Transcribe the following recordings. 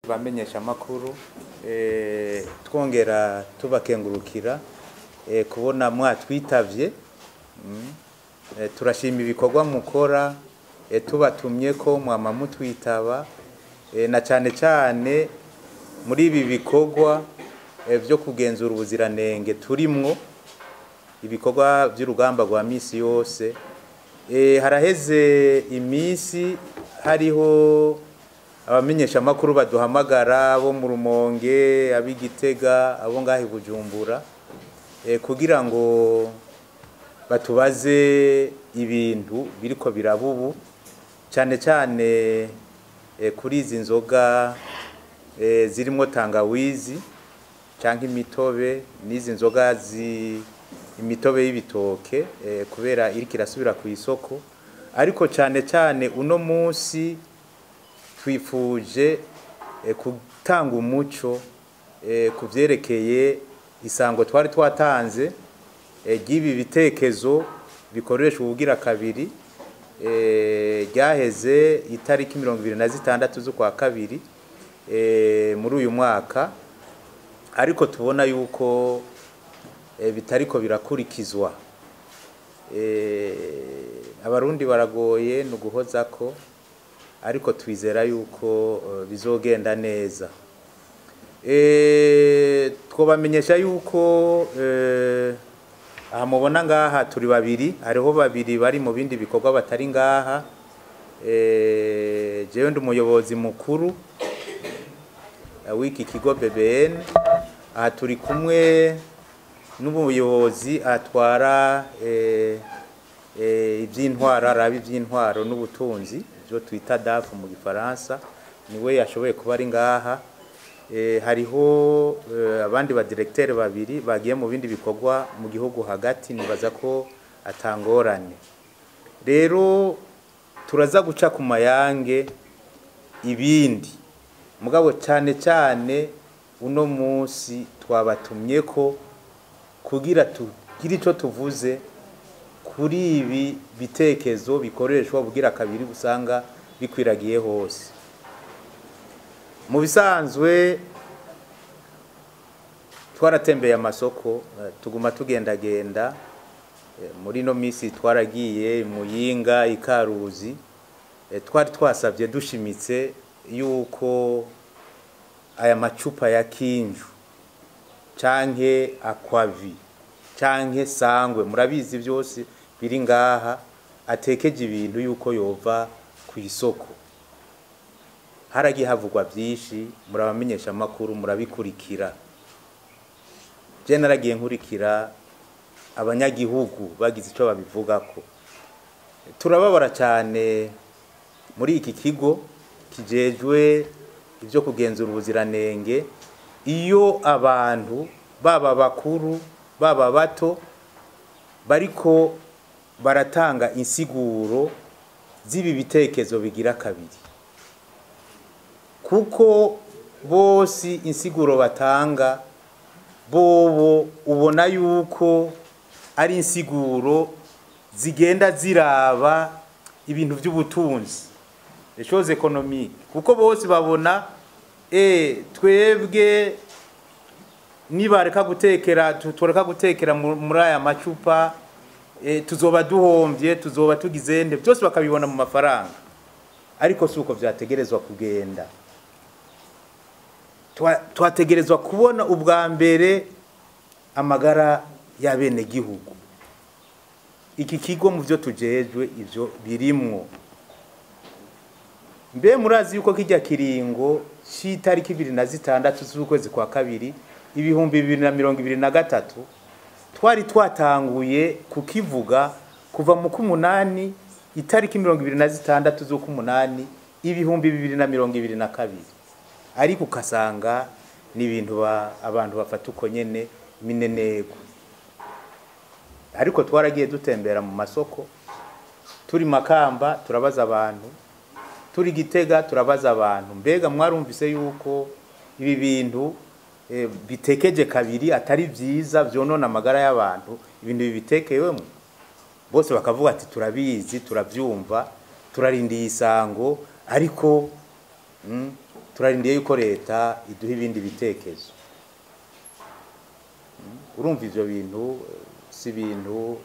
bamenyesha makuru twongera tubakengurukira kubona mwatwitavye turashima ibikorwa mukora tubatumye ko mwama mutwitaba na cyane muri ibi bikorwa byo kugenzura ubuziranenge turimwo ibikorwa by'urugamba rwa misi yose haraheze imisi hariho abamenyesha makuru baduhamagara bo mu Rumonge ab'Igitega abo ngahi Bujumbura kugira ngo batubaze ibintu biriko birabubu cyane kuri izi nzoga zirimo tangawizi canke imitobe n'izi nzoga imitobe y'ibitoke kubera iriko irasubira ku isoko ariko cyane uno munsi twifuje gutanga umuco kuvyerekeye isango twari twatanze ry'ibi bitekezo bikoresha ubugira kabiri ryaheze itariki 26 z'ukwa kabiri muri uyu mwaka ariko tubona yuko bitariko birakurikizwa abarundi baragoye no guhozako ariko twizera yuko bizogenda neza twobamenyesha yuko aha mubona ngaha turi babiri hariho babiri bari mu bindi bikorwa batari ngaha jewe ndi umuyobozi mukuru w'iki kigo BBN aha turi kumwe n'umuyobozi atwara iby'intwaro arabi iby'intwaro n'ubutunzi byo twita DAF mu gifaransa niwe yashoboye kuba ari ngaha hariho abandi ba directeur babiri bagiye mu bindi bikorwa mu gihugu hagati nibaza ko atangorane rero turaza guca ku mayange ibindi mugabo cyane uno munsi twabatumye ko kugira tugire ico tuvuze kuri ibi bitekezo bikoreshwa bugira kabiri usanga bikwiragiye hose mu bisanzwe twaratembeye amasoko tuguma tugendagenda muri no misi twaragiye Muyinga Ikaruzi twari twasabye dushimitse yuko aya macupa ya kinju canke akwavi canke sangwe murabizi byose biri ngaha atekeje ibintu yuko yova ku isoko haragiye havugwa byinshi murabamenyesha makuru murabikurikira je naragiye nkurikira abanyagihugu bagize ico babivugako turababara cyane muri iki kigo kijejwe ibyo kugenzura ubuziranenge iyo abantu baba bakuru baba bato bariko baratanga insiguro z'ibi bitekezo bigira kabiri kuko bose insiguro batanga bobo ubona yuko ari insiguro zigenda ziraba ibintu by'ubutunzi les choses économiques kuko bose babona twebwe nibareka gutekera tureka gutekera muri aya macupa tuzoba duhombye tuzoba tugizende byose bakabibona mu mafaranga ariko suko vyategerezwa kugenda twategerezwa kubona ubwa mbere amagara ya bene gihugu iki kigo mu byo tujejwe ivyo birimwo mbe murazi yuko kijya kiringo c'itariki 26 z'ukwezi kwa kabiri 2023 twari twatanguye kukivuga kuva mu kumunani itariki 26 z'ukumunani 2022 ariko ukasanga ni ibintu abantu bafata uko nyene minenego ariko twaragiye dutembera mu masoko turi Makamba turabaza abantu turi Gitega turabaza abantu mbega mwarumvise yuko ibi bintu bitekeje kabiri atari byiza byonona amagara y'abantu ibintu bitekewemo bose bakavuga ati turabizi turabyumva turarindiye isango ariko turarindiye yuko leta iduha ibindi bitekerezo. Urumva ivyo bintu si bintu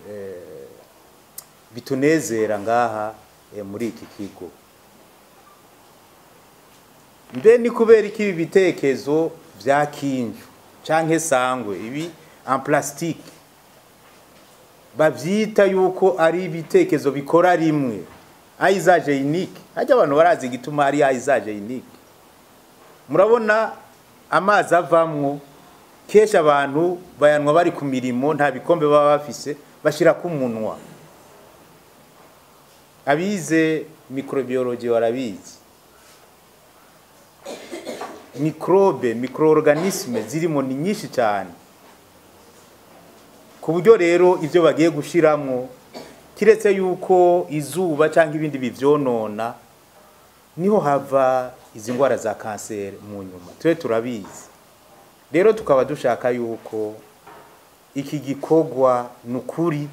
bitunezera ngaha muri iki kigo. Mbe ni kubera iki ibi bitekerezo vya kinju canke sangwe ibi en plastique bavyita yuko ari ibitekerezo bikora rimwe, usage unique. Haje abantu barazi igituma ari usage unique. Murabona amazi avamwo kesha abantu bayanwa bari ku mirimo, nta bikombe baba bafise, bashira ku munwa. Abize microbiology warabizi, microorganisme zirimo ni nyinshi cyane, ku buryo rero ivyo bagiye gushiramwo kiretse yuko izuba cyangwa ibindi bivyonona niho hava izi ngwara za kanseri mu nyuma. Twe turabizi rero, tukaba dushaka yuko iki gikogwa nukuri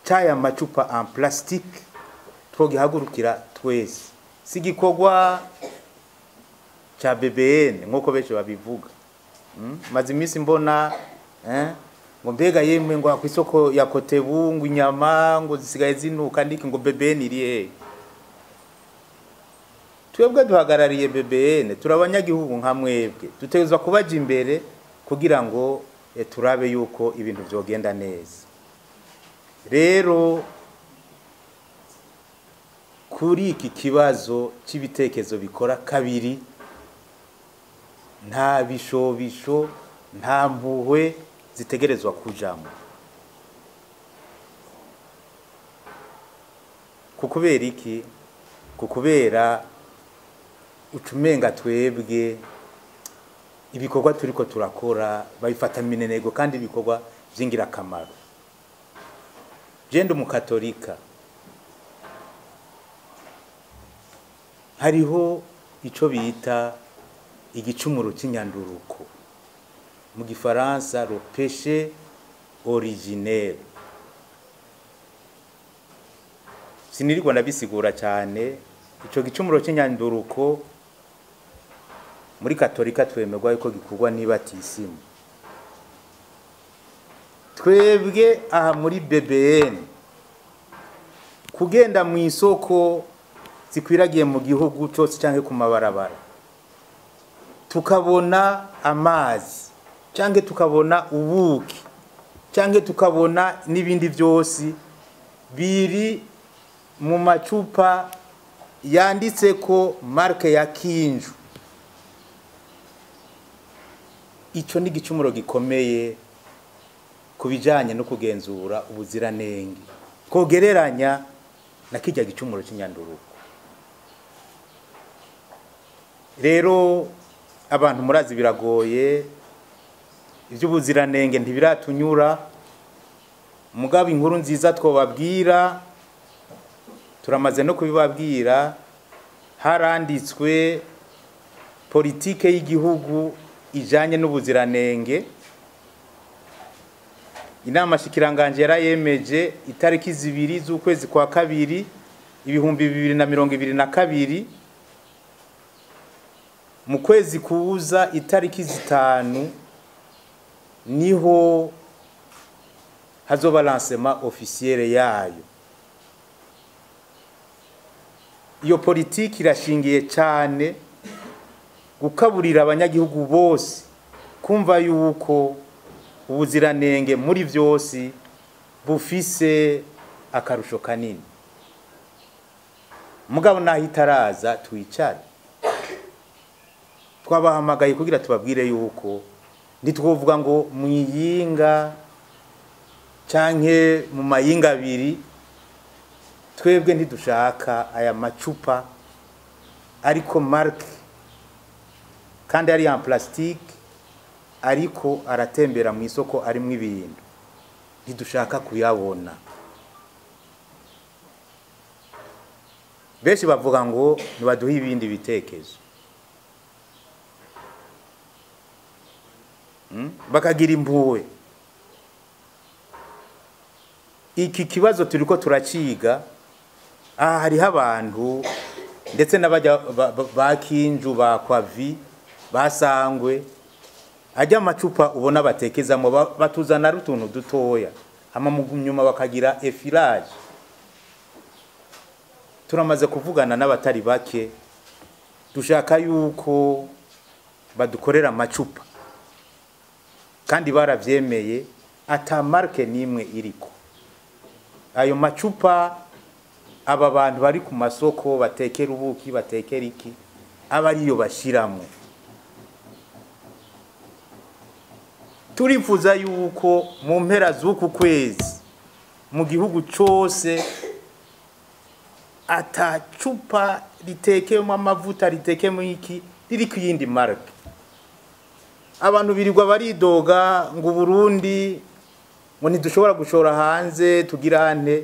caya macupa en plastique twogihagurukira twese. Si gikogwa cha BBN nk'uko benshi babivuga. Maze imisi mbona ngo mbega yemwe ngo ku isoko ya Kotebu ngo inyama ngo zisigaye zinuka ndiki ngo BBN iri twebwe duhagarariye BBN, turabanyagihugu nka mwebwe, dutegerezwa kubaja imbere kugira ngo turabe yuko ibintu vyogenda neza. Rero kuri iki kibazo c'ibitekerezo bikora kabiri, nta bishobisho nta mpuhwe zitegerezwa kujamo. Kukubera iki? Kukubera ucumenga twebwe ibikorwa turiko turakora babifata minenego kandi ibikorwa vyingira kamaro. Jendo mu Katolika hariho ico bita igicumuro cy'inyanduruko, mu Gifaransa le péché originel. Sinirirwa ndabisigura cyane. Ico gicumuro cy'inyanduruko muri Katolika twemerwa yuko gikurwa n'ibatisimu. Twebwe aha muri BBN kugenda mu isoko zikwiragiye mu gihugu cyose cyangwa ku mabarabara, tukabona amazi cyangwa tukabona ubuki cyangwa tukabona n'ibindi byose biri mu macupa yanditse ko marke ya kinju, ico ni igicumuro gikomeye kubijanye no kugenzura ubuziranenge, kogereranya na kijya gicumuro cy'inyanduruko. Rero abantu murazi biragoye, ivy'ubuziranenge ntibiratunyura. Mugabo inkuru nziza twobabwira, turamaze no kubibabwira, haranditswe politike y'igihugu ijanye n'ubuziranenge. Inama shikiranganje yarayemeje itariki 2 z'ukwezi kwa kabiri 2022, mu kwezi kuza itariki 5 niho hazoba lancement officiel yayo. Iyo politiki irashingiye cyane gukaburira abanyagihugu bose kumva yuko ubuziranenge muri vyose bufise akarusho kanini. Mugabo naho itaraza twicare, twabahamagaye kugira tubabwire yuko ntitwovuga ngo mwiyinga canke mu mayinga abiri. Twebwe ntidushaka aya macupa ariko marque kandi ari en plastique, ariko aratembera mu isoko arimwe ibintu, ntidushaka kuyabona. Benshi bavuga ngo nibaduhe ibindi bitekerezo, bakagira impuhwe. Iki kibazo turiko turaciga, hariho abantu ndetse n'abajya bakinju bakwavi basangwe ajya amacupa ubona batekezamo batuzana rutuntu dutoya hama mu nyuma bakagira efilage. Turamaze kuvugana n'abatari bake dushaka yuko badukorera amacupa kandi baravyemeye ata marke nimwe iriko. Ayo macupa aba bantu bari ku masoko batekera ubuki batekera iki aba ariyo bashiramo. Turifuza yuko mu mpera z'uku kwezi mu gihugu cyose atacupa ritekemo amavuta ritekemo iki riri ku yindi marke. Abantu birirwa baridoga ngo Burundi ngo ntidushobora gushora hanze tugirane.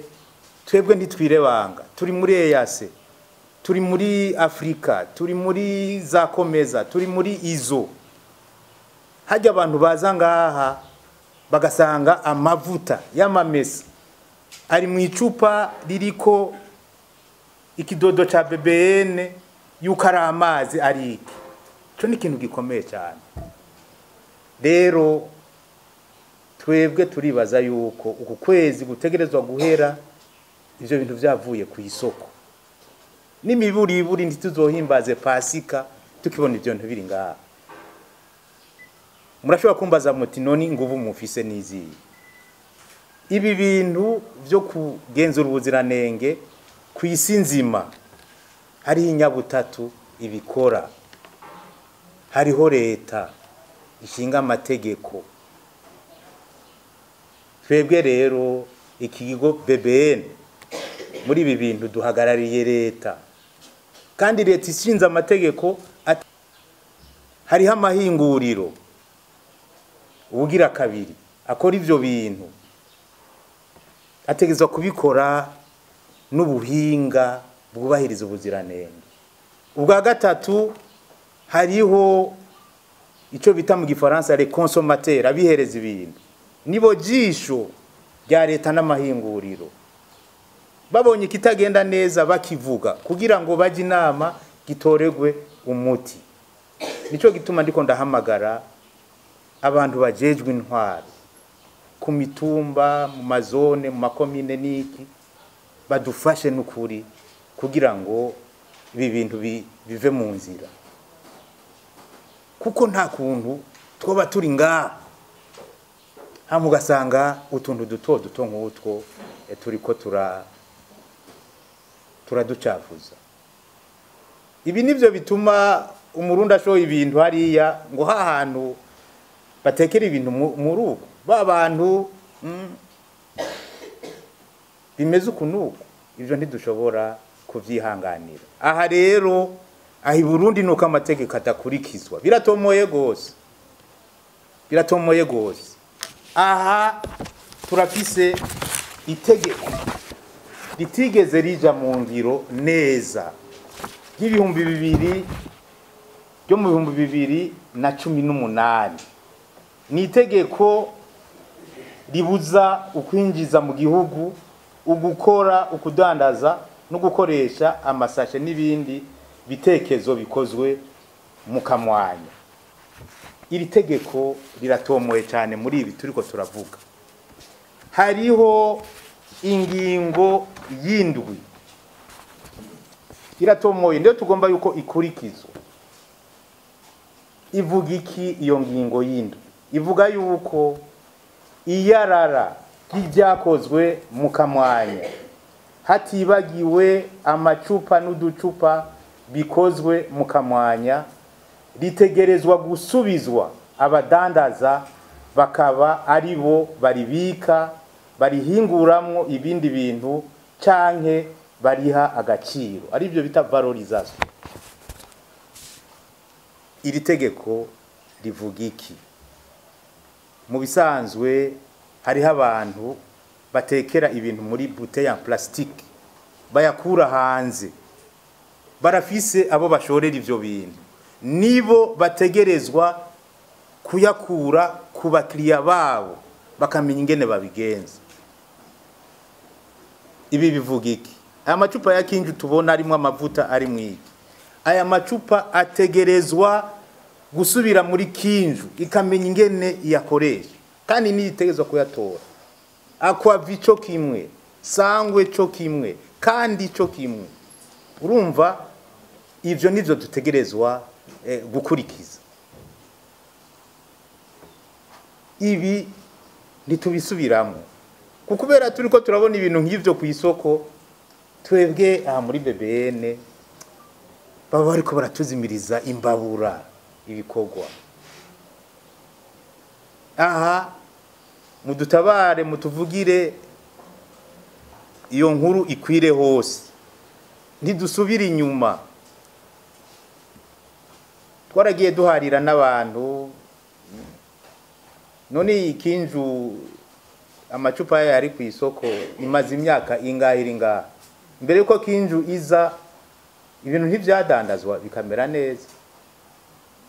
Twebwe ntitwirebanga, turi muri EAC, turi muri Afrika, turi muri za komeza, turi muri izo. Hajya abantu baza ngaha bagasanga amavuta y'amamesa ari mu icupa ririko ikidodo cha BBN yuko ari amazi ari iki. Cyo ni ikintu gikomeye cyane. Rero twebwe turibaza yuko uku kwezi gutegerezwa guhera ivyo bintu vyavuye ku isoko. N'imiburiburi ntituzohimbaze Pasika tukibona ivyo bintu biri ngaha. Murashobora kumbaza muti noni nguvu mufise nizi. Ibi bintu vyo kugenzura ubuziranenge ku isi nzima hari inyabutatu ibikora. Hariho leta ishinga amategeko. Twebwe rero ikigo BBN muri ibi bintu duhagarariye leta kandi leta ishinze amategeko hariho amahinguriro ubugira kabiri akora ivyo bintu ategezwa kubikora n'ubuhinga bwubahiriza ubuziranenge. Ubwa gatatu hariho ico bita mu gifaransa les consommateurs abihereza ibintu nibo jisho rya leta n'amahinguriro. Babonye kitagenda neza bakivuga kugira ngo baje inama gitoregwe umuti. Nico gituma ndiko ndahamagara abantu bajejwe intwaro ku mitumba mu mazone mu makomine niki badufashe n'ukuri kugira ngo ibi bintu bive mu nzira. Kuko nta kuntu twoba turi ngaha hamugasanga utuntu duto nk'utwo turiko turaducafuza. Ibi nivyo bituma umurundi ashoye ibintu hariya ngo hahantu batekera ibintu mu rugo babantu bimeze ukunuko. Ivyo ntidushobora kuvyihanganira. Aha rero ahi Burundi nuko amategeko atakurikizwa biratomoye gose. Aha turafise itegeko ritigeze rija mu ngiro neza y'ibihumbi 2018. Ni itegeko ribuza ukwinjiza mu gihugu ugukora ukudandaza no gukoresha amasashe n'ibindi bitekezo bikozwe mu kamwanya. Iri tegeko riratomoye cyane muri ibi turiko turavuga. Hariho ingingo yindwi iratomoye ndio tugomba yuko ikurikizwa. Ivuga iki iyo ngingo yindwi? Ivuga yuko iyarara ry'ibyakozwe mu kamwanya hatibagiwe amacupa n'uducupa bikozwe mu kamwanya ritegerezwa gusubizwa abadandaza bakaba aribo baribika barihinguramwo ibindi bintu canke bariha agaciro aribyo bita valorisation. Iri tegeko rivuga iki? Mu bisanzwe hariho abantu batekera ibintu muri bouteille en plastique bayakura hanze, barafise abo bashorera ivyo bintu, nibo bategerezwa kuyakura ku bakiriya babo bakamenya ingene babigenza. Ibi bivuga iki? aya macupa ya kinju tubona arimo amavuta ari mwiki, aya macupa ategerezwa gusubira muri kinju ikamenya ingene yakoresha, kandi niyitegezwa kuyatora. Akwavi cyo kimwe, sangwe cyo kimwe, kandi cyo kimwe. Urumva ivyo nivyo dutegerezwa gukurikiza. Ibi ntitubisubiramo kukubera turiko turabona ibintu nk'ivyo ku isoko. Twebwe muri BBN baba bariko baratuzimiriza imbabura ibikorwa. Aha mudutabare mutuvugire iyo nkuru ikwire hose, ntidusubire inyuma. Twaragiye duharira n'abantu, none ikinju amacupa yari ku isoko imaze imyaka ingahe iringa. Mbere yuko kinju iza ibintu ntivyadandazwa bikamera neza.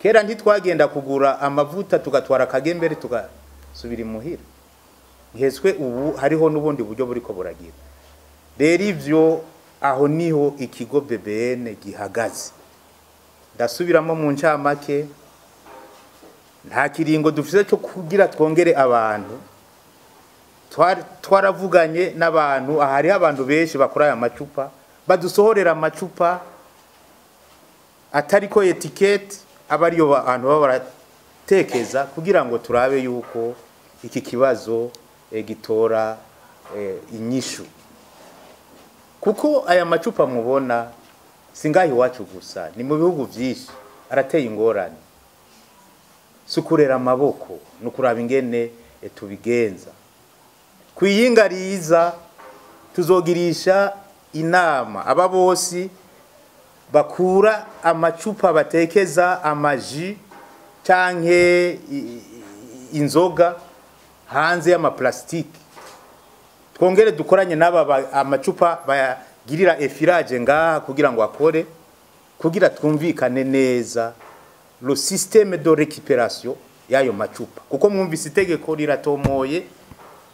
Kera ntitwagenda kugura amavuta tugatwara kagembere tugasubira imuhira. Iheswe ubu hariho n'ubundi buryo buriko buragira. Rero ivyo aho niho ikigo BBN gihagaze. Ndasubiramo mu ncamake, nta kiringo dufise cyo kugira twongere abantu. Twaravuganye n'abantu, ahari abantu benshi bakora aya macupa, badusohorera amacupa atari ko etiquette, abariyo abantu baba baratekeza kugira ngo turabe yuko iki kibazo gitora inyishu. Kuko aya macupa mubona singahi wacu gusa, ni mu bihugu byinshi arateye ingorane. Sukurera amaboko nukuraba ingene tubigenza. Kwiyingariza tuzogirisha inama aba bose bakura amacupa batekeza amaji canke inzoga hanze y'amaplastiki. Twongere dukoranye n'aba amacupa bayagirira effilage ngaha kugira ngo akore, kugira twumvikane neza le système de récupération y'ayo macupa. Kuko mwumvise itegeko riratomoye,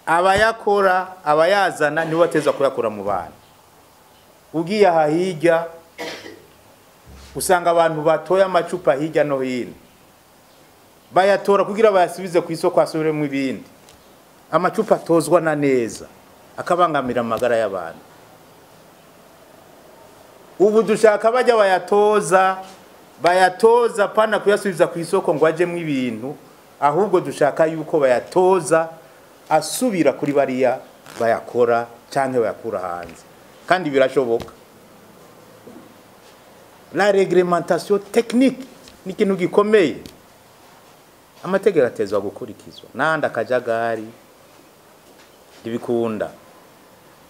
abayakora abayazana nibo bateza kuyakora mu bantu. Ugiye aha hirya usanga abantu batoya amacupa hirya no hino, bayatora kugira bayasubize ku isoko asubiremo ibindi. Amacupa tozwa na neza akabangamira amagara y'abantu. Ubu dushaka bajya bayatoza pana kuyasubiza ku isoko ngo ajemwe ibintu, ahubwo dushaka yuko bayatoza asubira kuri bariya bayakora canke bayakura hanze, kandi birashoboka. La réglementation technique ni kintu gikomeye. Amategeko atezwa gukurikizwa, nanda kajagari ibikunda.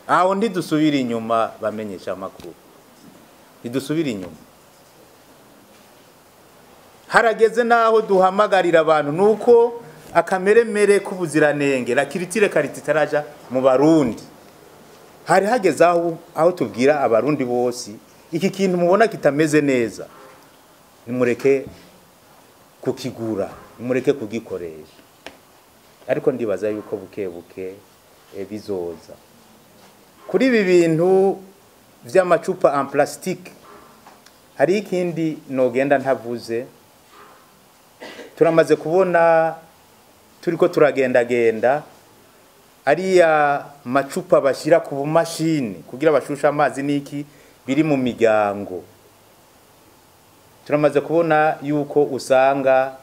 Aho ndidusubira inyuma bamenyesha amakuru, ndidusubira inyuma. Harageze naho duhamagarira abantu nuko akameremere k'ubuziranenge, la kiritire karititaraja mu Barundi. Hari hageze aho tubwira abarundi bose, iki kintu mubona kitameze neza, nimureke kukigura, nimureke kugikoresha. Ariko ndibaza yuko buke bizoza. Kuri ibi bintu vy'amacupa en plastique, hari ikindi nogenda ntavuze. Turamaze kubona turiko turagendagenda ariya macupa bashira ku bumashini kugira bashusha amazi niki biri mu miryango. Turamaze kubona yuko usanga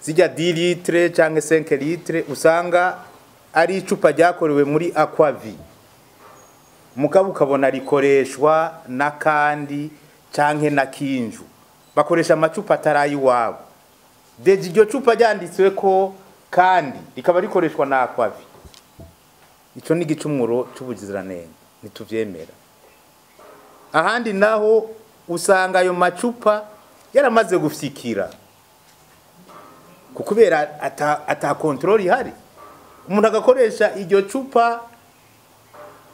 zijya 10 litre canke 5 litre usanga ari icupa ryakorewe muri aquavi, mugabo ukabona rikoreshwa nakandi canke na kinju, bakoresha amacupa atari wabo. Deje iryo cupa ryanditswe ko kandi rikaba rikoreshwa na aquavi. Ico ni gicumuro c'ubuziranenge, nituvyemera. Ahandi naho usanga ayo macupa yaramaze gufyikira, kukubera ata control ihari. Umuntu agakoresha iryo cupa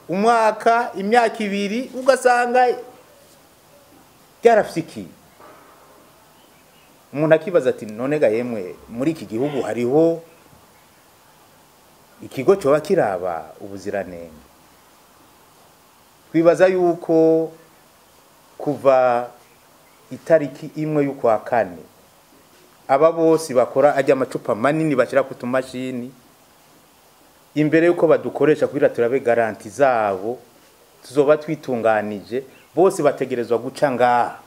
umwaka, imyaka ibiri, ugasanga yarafyikiye. Umuntu akibaza ati none ga yemwe muri iki gihugu hariho ikigo cyo bakiraba ubuziranenge. twibaza yuko kuva itariki imwe y'ukwa kane aba bose bakora ajya amacupa manini bashira ku tumashini imbere yuko badukoresha kugira turabe garanti zabo tuzoba twitunganije bose bategerezwa guca ngaha